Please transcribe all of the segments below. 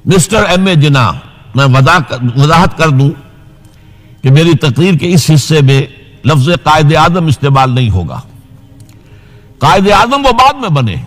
Mister M.A. जिन्ना, मैं वजाहत कर दूं कि मेरी तकरीर के इस हिस्से में लफ्ज कायदे आजम इस्तेमाल नहीं होगा। कायदे आजम वो बाद में बने,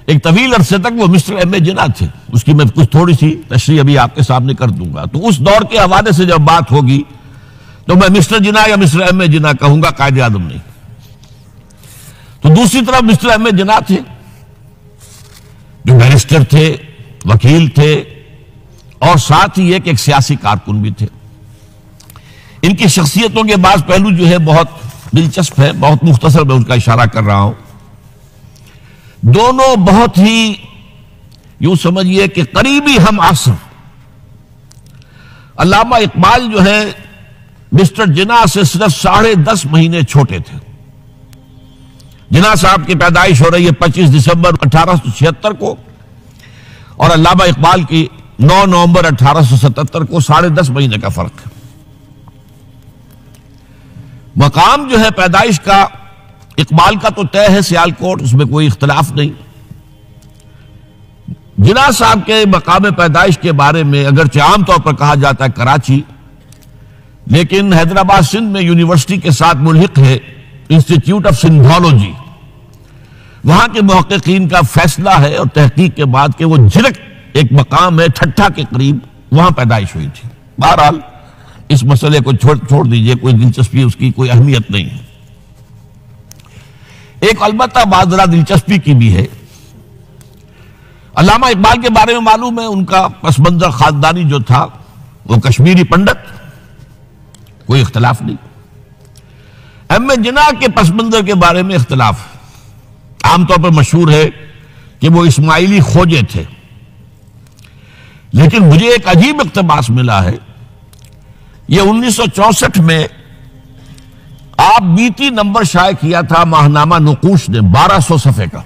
एक तवील अरसे तक वो मिस्टर M.A. जिन्ना थे। उसकी मैं कुछ थोड़ी सी तशरीह अभी आपके सामने कर दूंगा। तो उस दौर के हवाले से जब बात होगी तो मैं मिस्टर जिन्ना या मिस्टर M.A. जिन्ना कहूंगा, कायदे आजम नहीं। तो दूसरी तरफ मिस्टर M.A. जिन्ना थे जो बैरिस्टर थे, वकील थे और साथ ही एक सियासी कारकुन भी थे। इनकी शख्सियतों के बाद पहलू जो है बहुत दिलचस्प है, बहुत मुख्तसर मैं उनका इशारा कर रहा हूं। दोनों बहुत ही यूं समझिए कि करीबी हम आसर। अल्लामा इकबाल जो है मिस्टर जिन्ना से सिर्फ 10.5 महीने छोटे थे। जिन्ना साहब की पैदाइश हो रही है 25 दिसंबर 1876 को और अल्लामा इकबाल की 9 नवंबर 1877 को 10.5 महीने का फर्क है। मकाम जो है पैदाइश का इकबाल का तो तय है सियालकोट, उसमें कोई इख्तलाफ नहीं। जिन्ना साहब के मकाम पैदाइश के बारे में अगरचे आमतौर पर कहा जाता है कराची, लेकिन हैदराबाद सिंध में यूनिवर्सिटी के साथ मुल्हिक है इंस्टीट्यूट ऑफ सिंधोलॉजी। वहां के मुहक्किकीन का फैसला है और तहकीक के बाद कि वो झिरक एक मकाम है ठट्ठा के करीब, वहां पैदाइश हुई थी। बहरहाल इस मसले को छोड़ दीजिए, कोई दिलचस्पी उसकी कोई अहमियत नहीं है। एक अलबत्ता बात जरा दिलचस्पी की भी है। अल्लामा इकबाल के बारे में मालूम है उनका पसमंजर खानदानी जो था वो कश्मीरी पंडित, कोई इख्तलाफ नहीं। M.A. जिन्ना के पसमंजर के बारे में इख्तलाफ आमतौर पर मशहूर है कि वो इस्माइली खोजे थे, लेकिन मुझे एक अजीब इक्तबास मिला है। ये 1964 में आप बीती नंबर शाये किया था माहनामा नुकूश ने 1200 सफ़े का।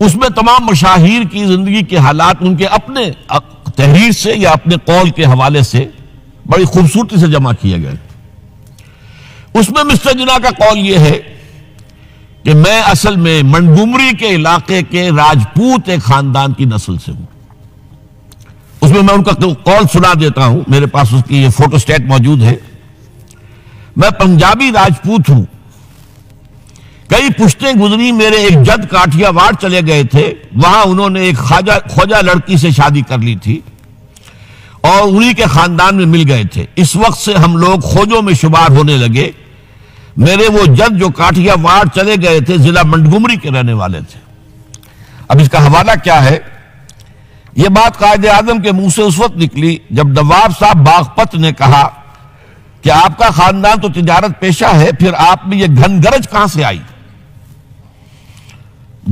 उसमें तमाम मशाहिर की जिंदगी के हालात उनके अपने तहरीर से या अपने कौल के हवाले से बड़ी खूबसूरती से जमा किए गए। उसमें मिस्टर जिन्ना का कौल यह है कि मैं असल में मंडगुमरी के इलाके के राजपूत एक खानदान की नस्ल से हूं। उसमें मैं उनका कौल सुना देता हूं, मेरे पास उसकी ये फोटोस्टेट मौजूद है। मैं पंजाबी राजपूत हूं, कई पुश्तें गुजरी, मेरे एक जद काठियावाड़ चले गए थे, वहां उन्होंने एक खोजा लड़की से शादी कर ली थी और उन्हीं के खानदान में मिल गए थे। इस वक्त से हम लोग खोजों में शुमार होने लगे। मेरे वो जद जो काठियावाड़ चले गए थे जिला मंडगुमरी के रहने वाले थे। अब इसका हवाला क्या है? यह बात कायदे आजम के मुंह से उस वक्त निकली जब नवाब साहब बागपत ने कहा कि आपका खानदान तो तिजारत पेशा है, फिर आप में यह घनगरज कहां से आई?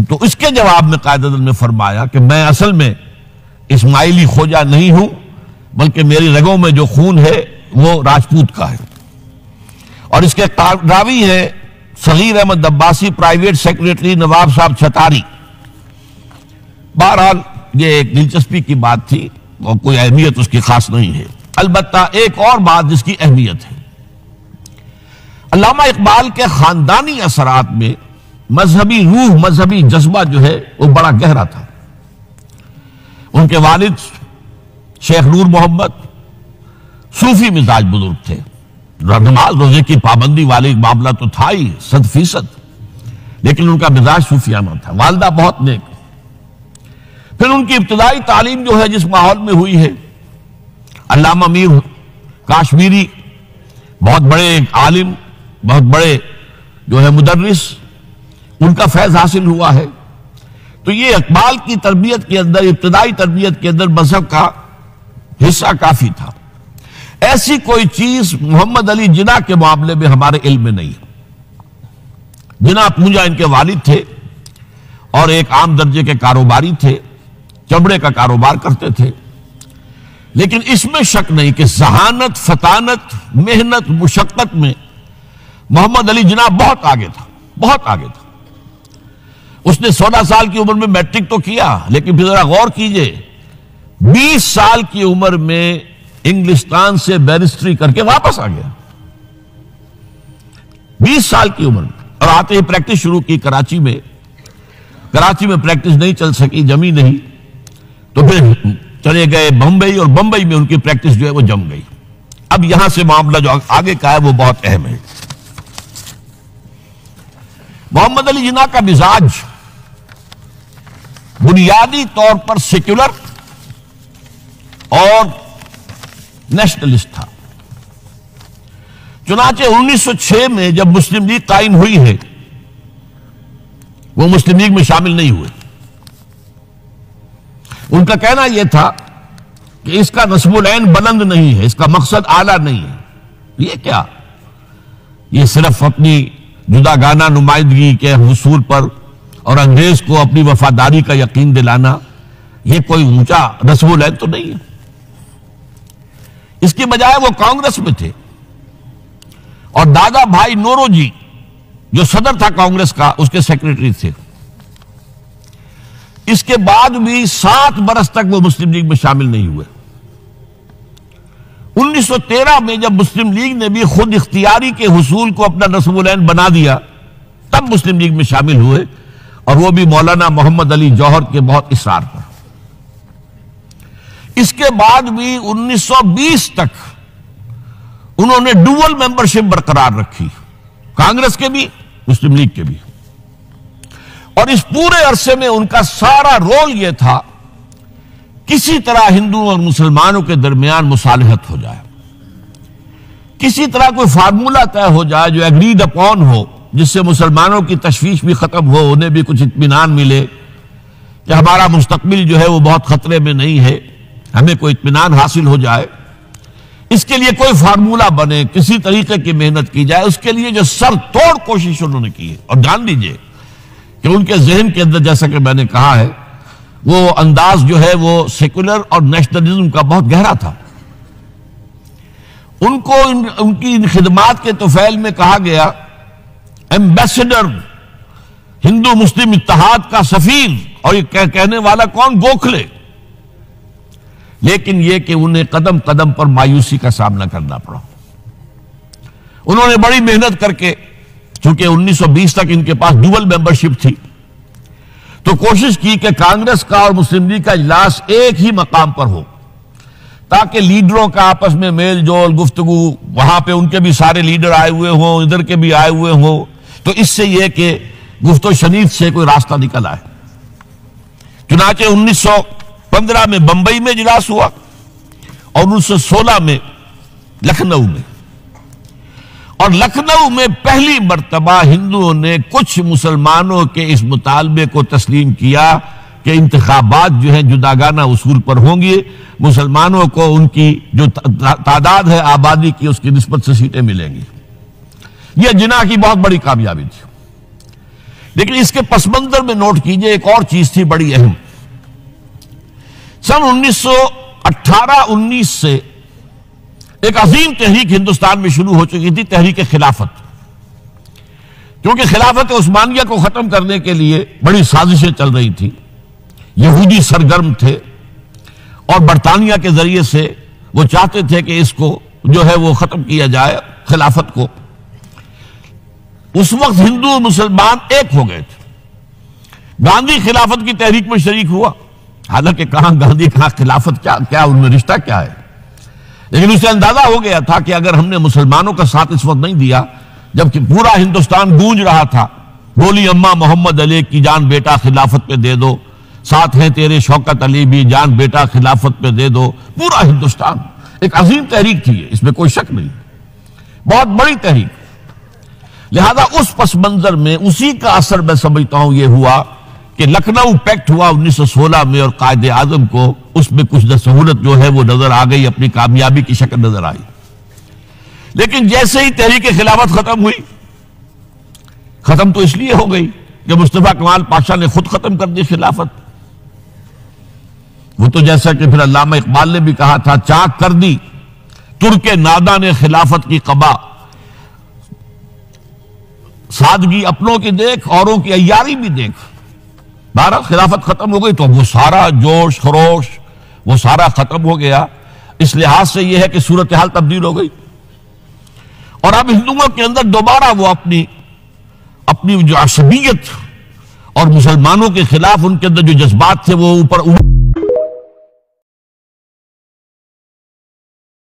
तो इसके जवाब में कायदे आजम ने फरमाया कि मैं असल में इस्माइली खोजा नहीं हूं, बल्कि मेरी रगों में जो खून है वो राजपूत का है। और इसके रावी है सगीर अहमद अब्बासी, प्राइवेट सेक्रेटरी नवाब साहब छतारी। बहरहाल ये एक दिलचस्पी की बात थी और कोई अहमियत उसकी खास नहीं है। अलबत्ता एक और बात जिसकी अहमियत है, अल्लामा इकबाल के खानदानी असरात में मजहबी रूह, मजहबी जज्बा जो है वो बड़ा गहरा था। उनके वालिद शेख नूर मोहम्मद सूफी मिजाज बुजुर्ग थे। नमाज रोजे की पाबंदी वाले मामला तो था ही 100%, लेकिन उनका मिजाज सूफियाना था। वालदा बहुत नेक। फिर उनकी इब्तदाई तालीम जो है जिस माहौल में हुई है, अल्लामा मीर काश्मीरी बहुत बड़े आलिम, बहुत बड़े जो है मुदर्रिस, उनका फैज हासिल हुआ है। तो ये इकबाल की तरबियत के अंदर, इब्तदाई तरबियत के अंदर मजहब का हिस्सा काफी था। ऐसी कोई चीज मोहम्मद अली जिन्ना के मामले में हमारे इल्म में नहीं। जिन्ना पूंजा इनके वालिद थे और एक आम दर्जे के कारोबारी थे, चमड़े का कारोबार करते थे। लेकिन इसमें शक नहीं कि जहानत, फतानत, मेहनत, मुशक्कत में मोहम्मद अली जिन्ना बहुत आगे था, बहुत आगे था। उसने 16 साल की उम्र में मैट्रिक तो किया, लेकिन फिर जरा गौर कीजिए 20 साल की उम्र में इंग्लिस्तान से बैरिस्ट्री करके वापस आ गया। 20 साल की उम्र में, और आते ही प्रैक्टिस शुरू की कराची में। कराची में प्रैक्टिस नहीं चल सकी, जमी नहीं, तो फिर चले गए बंबई, और बंबई में उनकी प्रैक्टिस जो है वो जम गई। अब यहां से मामला जो आगे का है वो बहुत अहम है। मोहम्मद अली जिन्ना का मिजाज बुनियादी तौर पर सेक्युलर और नेशनलिस्ट था। चुनाचे 1906 में जब मुस्लिम लीग कायम हुई है, वो मुस्लिम लीग में शामिल नहीं हुए। उनका कहना यह था कि इसका नस्बुल-ऐन बुलंद नहीं है, इसका मकसद आला नहीं है। ये क्या, ये सिर्फ अपनी जुदागाना नुमाइंदगी के हुसूल पर और अंग्रेज को अपनी वफादारी का यकीन दिलाना, ये कोई ऊंचा नस्बुल-ऐन तो नहीं है। इसके बजाय वो कांग्रेस में थे, और दादा भाई नौरोजी जो सदर था कांग्रेस का, उसके सेक्रेटरी थे। इसके बाद भी 7 बरस तक वो मुस्लिम लीग में शामिल नहीं हुए। 1913 में जब मुस्लिम लीग ने भी खुद इख्तियारी के हुसूल को अपना नस्बुल-ऐन बना दिया, तब मुस्लिम लीग में शामिल हुए, और वो भी मौलाना मोहम्मद अली जौहर के बहुत इसरार पर। इसके बाद भी 1920 तक उन्होंने डुअल मेंबरशिप बरकरार रखी, कांग्रेस के भी मुस्लिम लीग के भी। और इस पूरे अरसे में उनका सारा रोल यह था किसी तरह हिंदुओं और मुसलमानों के दरमियान मुसालहत हो जाए, किसी तरह कोई फार्मूला तय हो जाए जो एग्रीड अपॉन हो, जिससे मुसलमानों की तशवीश भी खत्म हो, उन्हें भी कुछ इत्मीनान मिले कि हमारा मुस्तकबिल जो है वो बहुत खतरे में नहीं है, हमें कोई इत्मीनान हासिल हो जाए। इसके लिए कोई फार्मूला बने, किसी तरीके की मेहनत की जाए। उसके लिए जो सर तोड़ कोशिश उन्होंने की है, और जान लीजिए कि उनके जहन के अंदर, जैसा कि मैंने कहा है, वो अंदाज जो है वो सेकुलर और नेशनलिज्म का बहुत गहरा था। उनको उनकी इन खिदमात के तोफैल में कहा गया एम्बेसडर, हिंदू मुस्लिम इत्तेहाद का सफीर। और ये कहने वाला कौन? गोखले। लेकिन यह कि उन्हें कदम कदम पर मायूसी का सामना करना पड़ा। उन्होंने बड़ी मेहनत करके, चूंकि 1920 तक इनके पास डुअल मेंबरशिप थी, तो कोशिश की कि कांग्रेस का और मुस्लिम लीग का इजलास एक ही मकाम पर हो, ताकि लीडरों का आपस में मेल जोल, गुफ्तगू, वहां पे उनके भी सारे लीडर आए हुए हों, इधर के भी आए हुए हों, तो इससे यह कि गुफ्तो शनीफ से कोई रास्ता निकल आए। चुनाचे 1915 में बंबई में इजलास हुआ, और 1916 में लखनऊ में। और लखनऊ में पहली मर्तबा हिंदुओं ने कुछ मुसलमानों के इस मुतालबे को तस्लीम किया कि इंतखाबात जो है जुदागाना उसूल पर होंगे, मुसलमानों को उनकी जो तादाद है आबादी की, उसकी निस्बत से सीटें मिलेंगी। यह जिन्ना की बहुत बड़ी कामयाबी थी। लेकिन इसके पसमंजर में नोट कीजिए, एक और चीज थी बड़ी अहम। सन 1918-19 से एक अजीम तहरीक हिंदुस्तान में शुरू हो चुकी थी, तहरीक खिलाफत। क्योंकि खिलाफत उस्मानिया को खत्म करने के लिए बड़ी साजिशें चल रही थी, यहूदी सरगर्म थे, और बरतानिया के जरिए से वो चाहते थे कि इसको जो है वो खत्म किया जाए, खिलाफत को। उस वक्त हिंदू मुसलमान एक हो गए थे। गांधी खिलाफत की तहरीक में शरीक हुआ, हालांकि कहां गांधी, कहां खिलाफत, क्या उनमें रिश्ता क्या है। लेकिन उसे अंदाजा हो गया था कि अगर हमने मुसलमानों का साथ इस वक्त नहीं दिया, जबकि पूरा हिंदुस्तान गूंज रहा था, बोली अम्मा मोहम्मद अली की जान बेटा खिलाफत पे दे दो, साथ हैं तेरे शौकत अली भी, जान बेटा खिलाफत पे दे दो, पूरा हिंदुस्तान। एक अजीम तहरीक थी, इसमें कोई शक नहीं, बहुत बड़ी तहरीक। लिहाजा उस पस मंजर में उसी का असर मैं समझता हूं यह हुआ कि लखनऊ पैक्ट हुआ 1916 में, और कायदे आजम को उसमें कुछ सहूलत जो है वो नजर आ गई, अपनी कामयाबी की शक्ल नजर आई। लेकिन जैसे ही तहरीक खिलाफत खत्म हुई, खत्म तो इसलिए हो गई कि मुस्तफा कमाल पाशा ने खुद खत्म कर दी खिलाफत। वो तो जैसा कि फिर अल्लामा इकबाल ने भी कहा था, चाक कर दी तुर्के नादा ने खिलाफत की कबा, सादगी अपनों की देख, औरों की अय्यारी भी देख। भारत खिलाफत खत्म हो गई तो वो सारा जोश खरोश वो सारा खत्म हो गया। इस लिहाज से यह है कि सूरत हाल तब्दील हो गई, और अब हिंदुओं के अंदर दोबारा वो अपनी जो असबियत और मुसलमानों के खिलाफ उनके अंदर जो जज्बात थे वो ऊपर